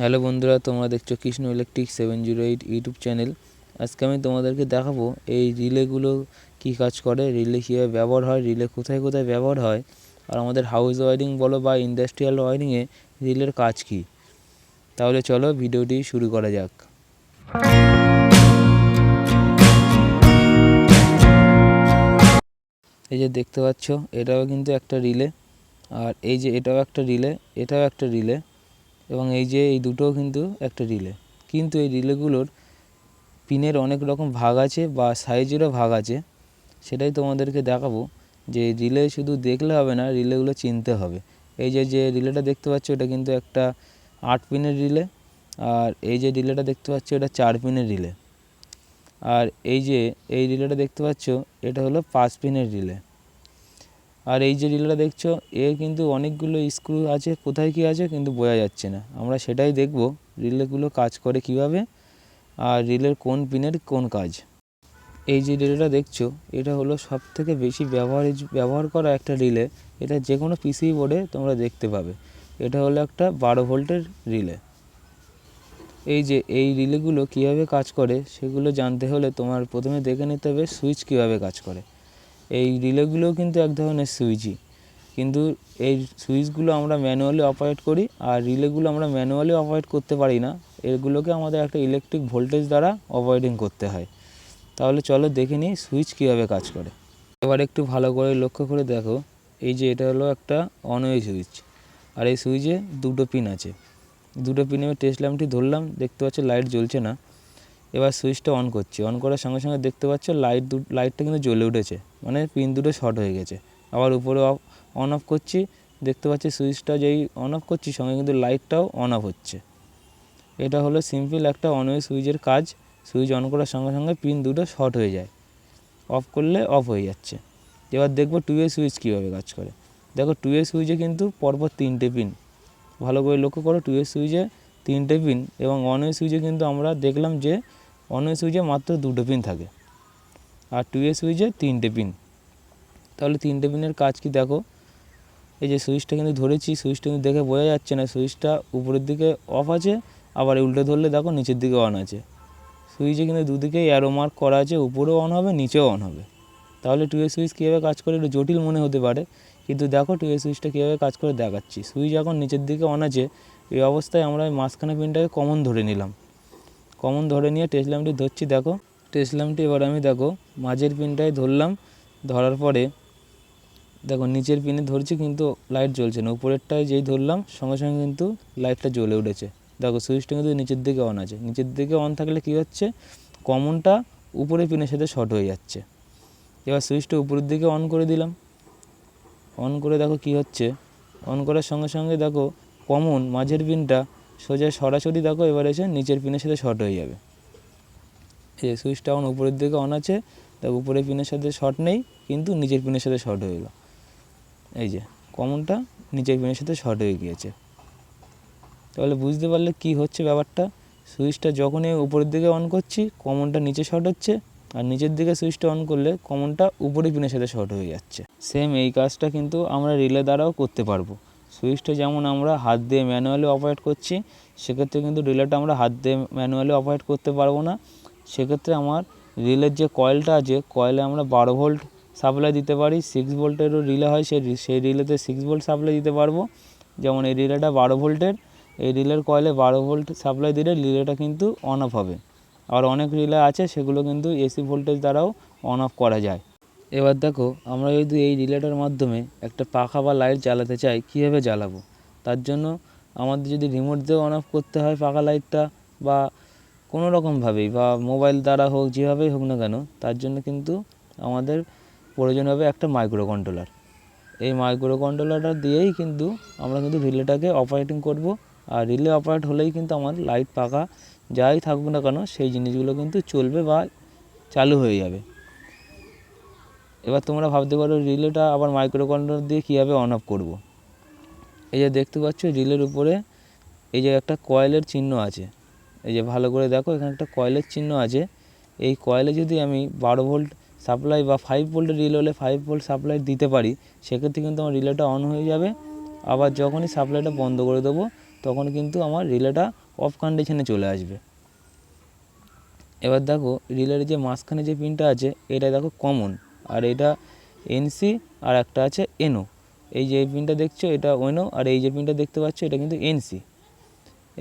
Hello বন্ধুরা, তোমরা দেখছো কৃষ্ণ ইলেকট্রিক 708 ইউটিউব চ্যানেল। আজকে আমি তোমাদেরকে দেখাবো এই রিলেগুলো কি কাজ করে, রিলে কীভাবে ব্যবহার হয়, রিলে কোথায় কোথায় ব্যবহার হয়, আর আমাদের হাউস ওয়ারিং বলো বা ইন্ডাস্ট্রিয়াল ওয়ারিংয়ে রিলের কাজ কি। তাহলে চলো ভিডিওটি শুরু করা যাক। এই যে দেখতে পাচ্ছ, এটাও কিন্তু একটা রিলে, আর এই যে এটাও একটা রিলে, এটাও একটা রিলে, এবং এই যে এই দুটোও কিন্তু একটা রিলে। কিন্তু এই রিলেগুলোর পিনের অনেক রকম ভাগ আছে বা সাইজেরও ভাগ আছে। সেটাই তোমাদেরকে দেখাবো যে রিলে শুধু দেখলে হবে না, রিলেগুলো চিনতে হবে। এই যে যে রিলেটা দেখতে পাচ্ছ এটা কিন্তু একটা 8 পিনের রিলে, আর এই যে রিলেটা দেখতে পাচ্ছ এটা 4 পিনের রিলে, আর এই যে এই রিলেটা দেখতে পাচ্ছ এটা হলো 5 পিনের রিলে। আর এই যে রিলেটা দেখছো এর কিন্তু অনেকগুলো স্ক্রু আছে, কোথায় কী আছে কিন্তু বোঝা যাচ্ছে না। আমরা সেটাই দেখব রিলেগুলো কাজ করে কিভাবে, আর রিলের কোন পিনের কোন কাজ। এই যে রিলেটা দেখছো এটা হলো সবথেকে বেশি ব্যবহার করা একটা রিলে। এটা যে কোনো পিসি বোর্ডে তোমরা দেখতে পাবে। এটা হলো একটা 12 ভোল্টের রিলে। এই যে এই রিলেগুলো কীভাবে কাজ করে সেগুলো জানতে হলে তোমার প্রথমে দেখে নিতে হবে সুইচ কীভাবে কাজ করে। এই রিলেগুলোও কিন্তু এক ধরনের সুইচই, কিন্তু এই সুইচগুলো আমরা ম্যানুয়ালি অপারেট করি, আর রিলেগুলো আমরা ম্যানুয়ালি অপারেট করতে পারি না। এগুলোকে আমাদের একটা ইলেকট্রিক ভোল্টেজ দ্বারা অপারেটিং করতে হয়। তাহলে চলো দেখে নিই সুইচ কীভাবে কাজ করে। এবার একটু ভালো করে লক্ষ্য করে দেখো, এই যে এটা হলো একটা অনওয়ে সুইচ, আর এই সুইচে দুটো পিন আছে। দুটো পিনে আমি টেস্ট ল্যাম্পটি ধরলাম, দেখতে পাচ্ছ লাইট জ্বলছে না। এবার সুইচটা অন করছি, অন করার সঙ্গে সঙ্গে দেখতে পাচ্ছ লাইটটা কিন্তু জ্বলে উঠেছে, মানে পিন দুটো শর্ট হয়ে গেছে। আবার উপরে অন অফ করছি, দেখতে পাচ্ছি সুইচটা যেই অন অফ করছি সঙ্গে কিন্তু লাইটটাও অন অফ হচ্ছে। এটা হলো সিম্পল একটা অনওয়ে সুইচের কাজ। সুইচ অন করার সঙ্গে সঙ্গে পিন দুটো শর্ট হয়ে যায়, অফ করলে অফ হয়ে যাচ্ছে। এবার দেখবো 2A সুইচ কীভাবে কাজ করে। দেখো 2A সুইচে কিন্তু পরপর 3টে পিন, ভালো করে লক্ষ্য করো। 2A সুইচে 3টে পিন, এবং অনওয়ে সুইচে কিন্তু আমরা দেখলাম যে অনওয়ে সুইচে মাত্র 2টো পিন থাকে, আর 2A সুইচে 3টে পিন। তাহলে 3টে পিনের কাজ কি দেখো। এই যে সুইচটা কিন্তু ধরেছি, সুইচটা কিন্তু দেখে বোঝা যাচ্ছে না, সুইচটা উপরের দিকে অফ আছে, আবার উল্টে ধরলে দেখো নিচের দিকে অন আছে। সুইচে কিন্তু দুদিকেই অ্যারো মার্ক করা আছে, উপরেও অন হবে নিচেও অন হবে। তাহলে 2A সুইচ কীভাবে কাজ করে একটু জটিল মনে হতে পারে, কিন্তু দেখো 2A সুইচটা কীভাবে কাজ করে দেখাচ্ছি। সুইচ এখন নিচের দিকে অন আছে, এই অবস্থায় আমরা মাঝখানে পিনটাকে কমন ধরে নিলাম। কমন ধরে নিয়ে টেস্ট ল্যাম্পটি ধরছি। দেখো টেস্ট ল্যাম্পটি এবার আমি দেখো মাঝের পিনটায় ধরলাম, ধরার পরে দেখো নিচের পিনে ধরছি কিন্তু লাইট জ্বলছে না, উপরেরটায় যেই ধরলাম সঙ্গে সঙ্গে কিন্তু লাইটটা জ্বলে উঠেছে। দেখো সুইচটা কিন্তু নিচের দিকে অন আছে। নিচের দিকে অন থাকলে কী হচ্ছে, কমনটা উপরের পিনের সাথে শর্ট হয়ে যাচ্ছে। এবার সুইচটা উপরের দিকে অন করে দিলাম, অন করে দেখো কি হচ্ছে। অন করার সঙ্গে সঙ্গে দেখো কমন মাঝের পিনটা সোজা সরাসরি দেখো এবার এসে নিচের পিনের সাথে শর্ট হয়ে যাবে। এই সুইচটা এখন উপরের দিকে অন আছে, দেখো উপরের পিনের সাথে শর্ট নেই, কিন্তু নিচের পিনের সাথে শর্ট হয়ে গেল। এই যে কমনটা নিচের পিনের সাথে শর্ট হয়ে গিয়েছে। তাহলে বুঝতে পারলে কি হচ্ছে ব্যাপারটা। সুইচটা যখনই উপরের দিকে অন করছি কমনটা নিচে শর্ট হচ্ছে, আর নিচের দিকে সুইচটা অন করলে কমনটা উপরের পিনের সাথে শর্ট হয়ে যাচ্ছে। সেম এই কাজটা কিন্তু আমরা রিলে দ্বারাও করতে পারবো। সুইচটা যেমন আমরা হাত দিয়ে ম্যানুয়ালি অপারেট করছি, সেক্ষেত্রে কিন্তু রিলেটা আমরা হাত দিয়ে ম্যানুয়ালি অপারেট করতে পারবো না। সেক্ষেত্রে আমার রিলের যে কয়েলটা আছে, কয়েলে আমরা 12 ভোল্ট সাপ্লাই দিতে পারি। 6 ভোল্টেরও রিলে হয়, সেই রিলেতে 6 ভোল্ট সাপ্লাই দিতে পারবো। যেমন এই রিলেটা 12 ভোল্টের, এই রিলের কয়েলে 12 ভোল্ট সাপ্লাই দিলে রিলেটা কিন্তু অন অফ হবে। আর অনেক রিলে আছে সেগুলো কিন্তু এসি ভোল্টেজ দ্বারাও অন অফ করা যায়। এবার দেখো আমরা যদি এই রিলেটার মাধ্যমে একটা পাখা বা লাইট জ্বালাতে চাই, কীভাবে জ্বালাবো। তার জন্য আমাদের যদি রিমোট দিয়ে অন অফ করতে হয় পাখা লাইটটা, বা কোনো রকমভাবেই, বা মোবাইল দ্বারা হোক, যেভাবেই হোক না কেন, তার জন্য কিন্তু আমাদের প্রয়োজন হবে একটা মাইক্রো কন্ট্রোলার। এই মাইক্রো কন্ট্রোলারটা দিয়েই কিন্তু আমরা কিন্তু রিলেটাকে অপারেটিং করব। আর রিলে অপারেট হলেই কিন্তু আমার লাইট পাখা যাই থাকবে না কেন সেই জিনিসগুলো কিন্তু চলবে বা চালু হয়ে যাবে। এবার তোমরা ভাবতে পারো রিলেটা আবার মাইক্রো কন্ট্রোলার দিয়ে কীভাবে অন অফ করব। এই যে দেখতে পাচ্ছ রিলের উপরে এই যে একটা কয়েলের চিহ্ন আছে, এই যে ভালো করে দেখো এখানে একটা কয়েলের চিহ্ন আছে। এই কয়েলে যদি আমি 12 ভোল্ট সাপ্লাই বা 5 ভোল্টের রিলে হলে 5 ভোল্ট সাপ্লাই দিতে পারি, সেক্ষেত্রে কিন্তু আমার রিলেটা অন হয়ে যাবে। আবার যখনই সাপ্লাইটা বন্ধ করে দেবো তখন কিন্তু আমার রিলেটা অফ কন্ডিশনে চলে আসবে। এবার দেখো রিলের যে মাঝখানে যে পিনটা আছে এটা দেখো কমন, আর এটা এনসি, আর একটা আছে এনও। এই যে এই পিনটা দেখছো এটা এনও, আর এই যে পিনটা দেখতে পাচ্ছ এটা কিন্তু এনসি।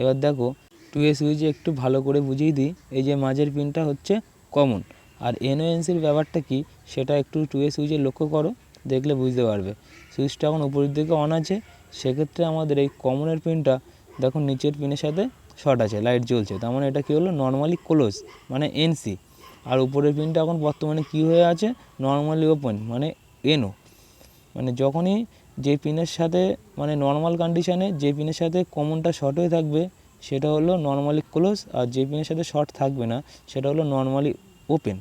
এবার দেখো 2A সুইচে একটু ভালো করে বুঝিয়ে দিই। এই যে মাঝের পিনটা হচ্ছে কমন, আর এনও এনসির ব্যাপারটা কি সেটা একটু 2A সুইচে লক্ষ্য করো, দেখলে বুঝতে পারবে। সুইচটা এখন উপরের দিকে অন আছে, সেক্ষেত্রে আমাদের এই কমনের পিনটা দেখো নিচের পিনের সাথে শর্ট আছে, লাইট জ্বলছে, তার মানে এটা কী হলো নর্মালি ক্লোজ মানে এনসি। আর উপরের পিনটা এখন বর্তমানে কী হয়ে আছে নর্মালি ওপেন মানে এনও। মানে যখনই যে পিনের সাথে মানে নর্মাল কন্ডিশানে যে পিনের সাথে কমনটা শর্ট হয়ে থাকবে সেটা হলো নর্মালি ক্লোজ, আর যে পিনের সাথে শর্ট থাকবে না সেটা হলো নর্মালি ওপেন।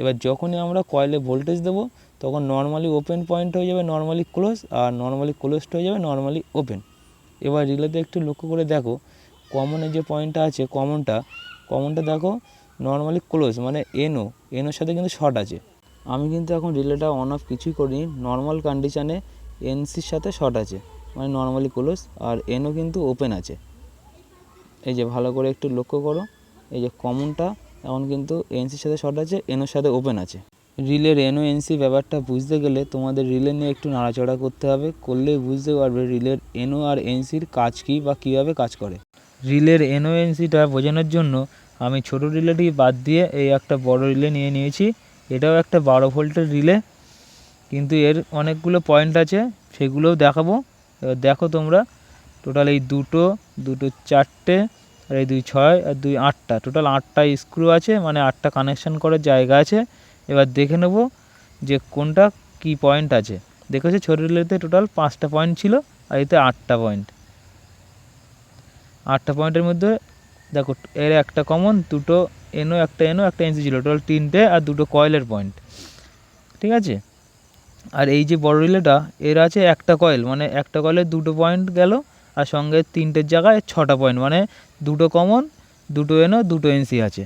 এবার যখনই আমরা কয়েলে ভোল্টেজ দেবো তখন নর্মালি ওপেন পয়েন্ট হয়ে যাবে নর্মালি ক্লোজ, আর নর্মালি ক্লোজড হয়ে যাবে নর্মালি ওপেন। এবার রিলেতে একটু লক্ষ্য করে দেখো কমনের যে পয়েন্টটা আছে কমনটা দেখো নর্মালি ক্লোজ মানে এনোর সাথে কিন্তু শর্ট আছে। আমি কিন্তু এখন রিলেটা অন অফ কিছুই করিনি, নর্মাল কন্ডিশানে এনসির সাথে শর্ট আছে মানে নর্মালি ক্লোজ, আর এনও কিন্তু ওপেন আছে। এই যে ভালো করে একটু লক্ষ্য করো, এই যে কমনটা এখন কিন্তু এনসির সাথে শর্ট আছে, এনোর সাথে ওপেন আছে। রিলের এনও এনসি ব্যাপারটা বুঝতে গেলে তোমাদের রিলে নিয়ে একটু নাড়াচড়া করতে হবে, করলেই বুঝতে পারবে রিলের এনও আর এনসির কাজ কী বা কীভাবে কাজ করে। রিলের এনও এনসিটা বোঝানোর জন্য আমি ছোট রিলেটি বাদ দিয়ে এই একটা বড় রিলে নিয়ে নিয়েছি। এটাও একটা 12 ভোল্টের রিলে, কিন্তু এর অনেকগুলো পয়েন্ট আছে সেগুলোও দেখাবো। এবার দেখো তোমরা টোটাল এই দুটো 4টে, আর এই 2 6 আর 2 8টা, টোটাল 8টা স্ক্রু আছে, মানে 8টা কানেকশান করার জায়গা আছে। এবার দেখে নেব যে কোনটা কি পয়েন্ট আছে। দেখেছো ছোটো রিলেতে টোটাল 5টা পয়েন্ট ছিল, আর এতে 8টা পয়েন্ট। 8টা পয়েন্টের মধ্যে দেখো এর একটা কমন, দুটো এনও একটা এনসি ছিল, টোটাল 3টে, আর দুটো কয়েলের পয়েন্ট, ঠিক আছে। আর এই যে বড় রিলেটা এর আছে একটা কয়েল, মানে একটা কয়েলের 2টো পয়েন্ট গেল, আর সঙ্গে 3টের জায়গায় 6টা পয়েন্ট, মানে 2টো কমন, 2টো এনও, 2টো এনসি আছে।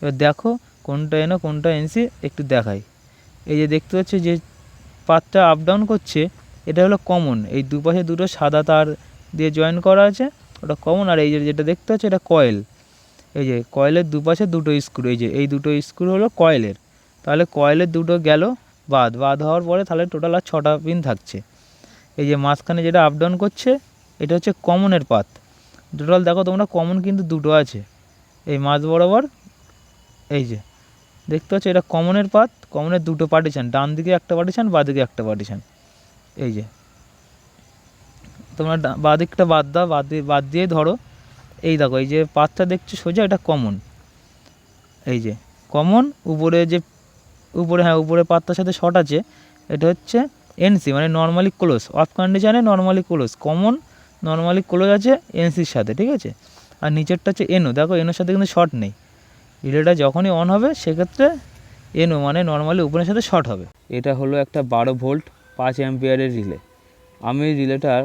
এবার দেখো কোনটা এনও কোনটা এনসি একটু দেখাই। এই যে দেখতে পাচ্ছ যে পাতটা আপ ডাউন করছে এটা হলো কমন, এই দুপাশে দুটো সাদা তার দিয়ে জয়েন করা আছে ওটা কমন। আর এই যে যেটা দেখতে পাচ্ছ এটা কয়েল, এই যে কয়েলের দুপাশে দুটো স্ক্রু, এই যে এই দুটো স্ক্রু হলো কয়েলের। তাহলে কয়েলের দুটো গেল বাদ হওয়ার পরে তাহলে টোটাল আর 6টা পিন থাকছে। এই যে মাঝখানে যেটা আপ ডাউন করছে এটা হচ্ছে কমনের পাত। টোটাল দেখো তোমরা কমন কিন্তু দুটো আছে এই মাঝ বরাবর, এই যে দেখতে পাচ্ছ এটা কমনের পাত, কমনের দুটো পার্টিশান, ডান দিকে একটা পার্টিশান বাঁ দিকে একটা পার্টিশান। এই যে তোমরা বাঁ দিকটা বাদ দিয়ে ধরো, এই দেখো এই যে পাতটা দেখছো সোজা এটা কমন, এই যে কমন উপরে পাতটার সাথে শর্ট আছে, এটা হচ্ছে এনসি মানে নর্মালি ক্লোজ, অফ কন্ডিশানে normally close, common normally close আছে এনসির সাথে, ঠিক আছে। আর নিচেরটা হচ্ছে এনও, দেখো এনোর সাথে কিন্তু শর্ট নেই। রিলেটা যখনই অন হবে সেক্ষেত্রে এনও মানে নর্মালি ওপেনের সাথে শর্ট হবে। এটা হলো একটা 12 ভোল্ট 5 অ্যাম্পিয়ারের রিলে। আমি রিলেটার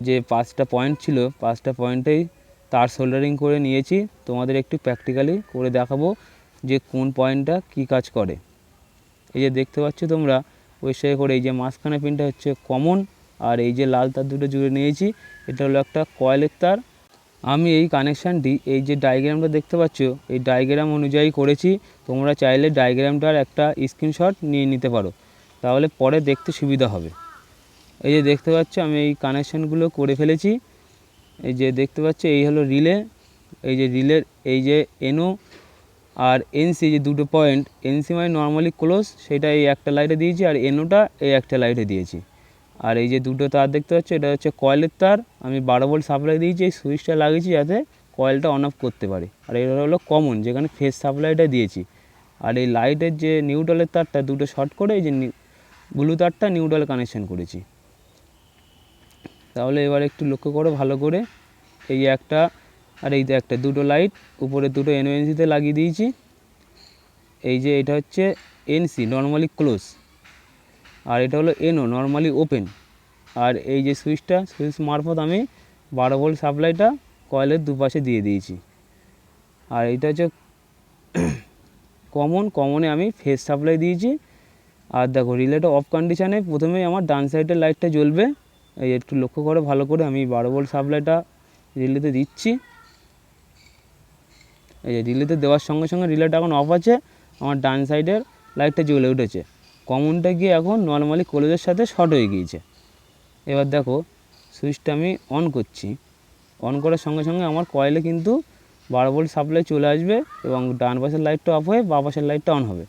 যে 5টা পয়েন্ট ছিল 5টা পয়েন্টেই তার সোল্ডারিং করে নিয়েছি, তোমাদের একটু প্র্যাকটিক্যালি করে দেখাবো যে কোন পয়েন্টটা কি কাজ করে। এই যে দেখতে পাচ্ছ তোমরা পরিষ্কার করে, এই যে মাঝখানে পিনটা হচ্ছে কমন, আর এই যে লাল তার দুটো জুড়ে নিয়েছি এটা হলো একটা কয়েলের তার। আমি এই কানেকশানটি এই যে ডায়াগ্রামটা দেখতে পাচ্ছ এই ডায়াগ্রাম অনুযায়ী করেছি, তোমরা চাইলে ডায়াগ্রামটার একটা স্ক্রিনশট নিয়ে নিতে পারো, তাহলে পরে দেখতে সুবিধা হবে। এই যে দেখতে পাচ্ছ আমি এই কানেকশানগুলো করে ফেলেছি। এই যে দেখতে পাচ্ছ এই হলো রিলে, এই যে রিলের এই যে এনও আর এনসি যে দুটো পয়েন্ট, এনসি মানে নর্মালি ক্লোজ সেটা এই একটা লাইটে দিয়েছি, আর এনওটা এই একটা লাইটে দিয়েছি। আর এই যে দুটো তার দেখতে পাচ্ছ এটা হচ্ছে কয়েলের তার, আমি 12 ভোল্ট সাপ্লাই দিয়েছি, এই সুইচটা লাগিয়েছি যাতে কয়েলটা অন অফ করতে পারি। আর এটা হলো কমন যেখানে ফেস সাপ্লাইটা দিয়েছি। আর এই লাইটের যে নিউট্রালের তারটা দুটো শর্ট করে এই যে ব্লু তারটা নিউট্রাল কানেকশান করেছি। তাহলে এবার একটু লক্ষ্য করো ভালো করে, এই একটা আর এই একটা দুটো লাইট উপরে দুটো এনওএনসিতে লাগিয়ে দিয়েছি। এই যে এটা হচ্ছে এনসি নর্মালি ক্লোজ, আর এটা হলো এনও নর্মালি ওপেন। আর এই যে সুইচ মারফত আমি 12 ভোল্ট সাপ্লাইটা কয়েলের দুপাশে দিয়ে দিয়েছি। আর এটা হচ্ছে কমনে আমি ফেস সাপ্লাই দিয়েছি। আর দেখো রিলেটা অফ কন্ডিশানে প্রথমেই আমার ডান সাইডের লাইটটা জ্বলবে, এই একটু লক্ষ্য করে ভালো করে, আমি 12 ভোল্ট সাপ্লাইটা রিলেতে দিচ্ছি। এই যে রিলেতে দেওয়ার সঙ্গে সঙ্গে রিলেটা এখন অফ আছে, আমার ডান সাইডের লাইটটা জ্বলে উঠেছে। কমনটা গিয়ে এখন নর্মালি কলেজের সাথে শর্ট হয়ে গিয়েছে। এবার দেখো সুইচটা আমি অন করছি, অন করার সঙ্গে সঙ্গে আমার কয়েলে কিন্তু 12 ভোল্ট সাপ্লাই চলে আসবে এবং ডান পাশের লাইটটা অফ হয়ে বাঁ পাশের লাইটটা অন হবে।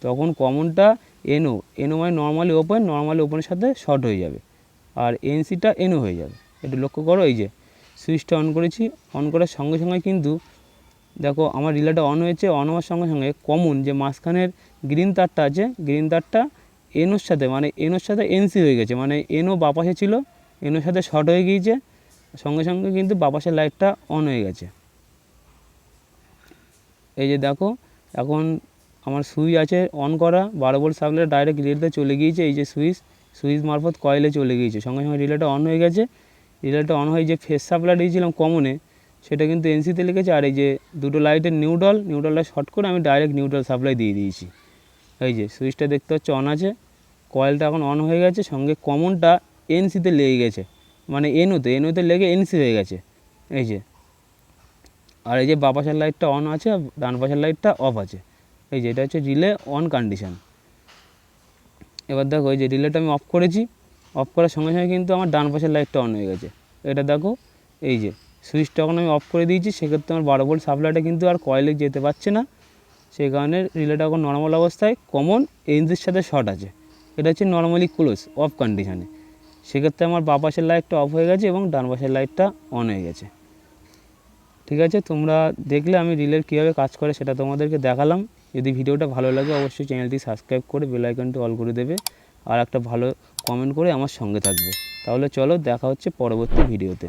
তখন কমনটা এনও মানে নর্মালি ওপেনের সাথে শর্ট হয়ে যাবে, আর এনসিটা এনও হয়ে যাবে। একটু লক্ষ্য করো, এই যে সুইচটা অন করেছি, অন করার সঙ্গে সঙ্গে কিন্তু দেখো আমার রিলেটা অন হয়েছে। অন হওয়ার সঙ্গে সঙ্গে কমন যে মাঝখানের গ্রিন তারটা আছে, গ্রিন তারটা এনোর সাথে এনসি হয়ে গেছে, মানে এনও বাঁ পাশে ছিল, এনোর সাথে শর্ট হয়ে গিয়েছে। সঙ্গে সঙ্গে কিন্তু বাঁ পাশের লাইটটা অন হয়ে গেছে। এই যে দেখো এখন আমার সুইচ আছে অন করা, 12 ভোল্ট সাপ্লাই ডাইরেক্ট রিলেতে চলে গিয়েছে। এই যে সুইচ মারফত কয়েলে চলে গিয়েছে, সঙ্গে সঙ্গে রিলেটা অন হয়ে গেছে। রিলেটা অন হয়ে যে ফেস সাপ্লাই দিয়েছিলাম কমনে, সেটা কিন্তু এনসিতে লিখেছে। আর এই যে দুটো লাইটের নিউট্রালটা শর্ট করে আমি ডাইরেক্ট নিউট্রাল সাপ্লাই দিয়ে দিয়েছি। এই যে সুইচটা দেখতে হচ্ছে অন আছে, কয়েলটা এখন অন হয়ে গেছে, সঙ্গে কমনটা এনসিতে লেগে গেছে, মানে এনোতে লেগে এনসি হয়ে গেছে। এই যে আর এই যে বাঁ পাশের লাইটটা অন আছে, ডান পাশের লাইটটা অফ আছে। এই যে এটা হচ্ছে রিলে অন কন্ডিশান। এবার দেখো এই যে রিলেটা আমি অফ করেছি, অফ করার সঙ্গে সঙ্গে কিন্তু আমার ডান পাশের লাইটটা অন হয়ে গেছে। এটা দেখো এই যে সুইচটা এখন আমি অফ করে দিয়েছি, সেক্ষেত্রে আমার 12 ভোল্ট সাপ্লাইটা কিন্তু আর কয়েলে যেতে পারছে না। সেই কারণে রিলেটা এখন নর্মাল অবস্থায় কমন এনসির সাথে শর্ট আছে। এটা হচ্ছে নর্মালি ক্লোজ অফ কন্ডিশানে। সেক্ষেত্রে আমার বাঁ পাশের লাইটটা অফ হয়ে গেছে এবং ডান পাশের লাইটটা অন হয়ে গেছে। ঠিক আছে, তোমরা দেখলে আমি রিলের কীভাবে কাজ করে সেটা তোমাদেরকে দেখালাম। যদি ভিডিওটা ভালো লাগে অবশ্যই চ্যানেলটি সাবস্ক্রাইব করে বেল আইকনটি অল করে দেবে, আর একটা ভালো কমেন্ট করে আমার সঙ্গে থাকবে। তাহলে চলো দেখা হচ্ছে পরবর্তী ভিডিওতে।